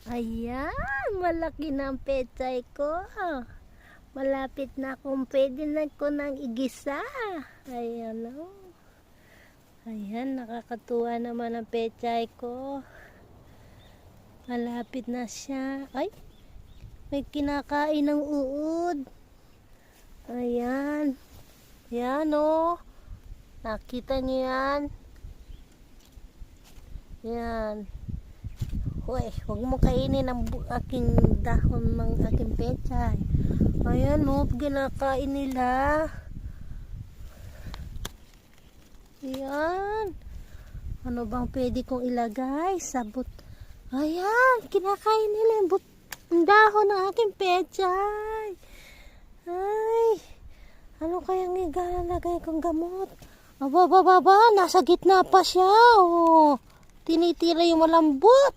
Ayan, malaki na ang pechay ko. Malapit na akong pwede na ko nang igisa. Ayan o. Ayan, nakakatuwa naman ang pechay ko. Malapit na siya. Ay, may kinakain ng uod. Ayan. Ayan o. Nakita niyo yan? Yan. Hoy, huwag mo kainin ang aking dahon ng aking pechay. Ayan o, ginakain nila. Ayan. Ano bang pwede kong ilagay? Sabot. Ayan, kinakain nila yung dahon ng aking pechay. Ay, ano kayang ilalagay kong gamot? Aba, nasa gitna pa siya. Oh, tinitira yung malambot.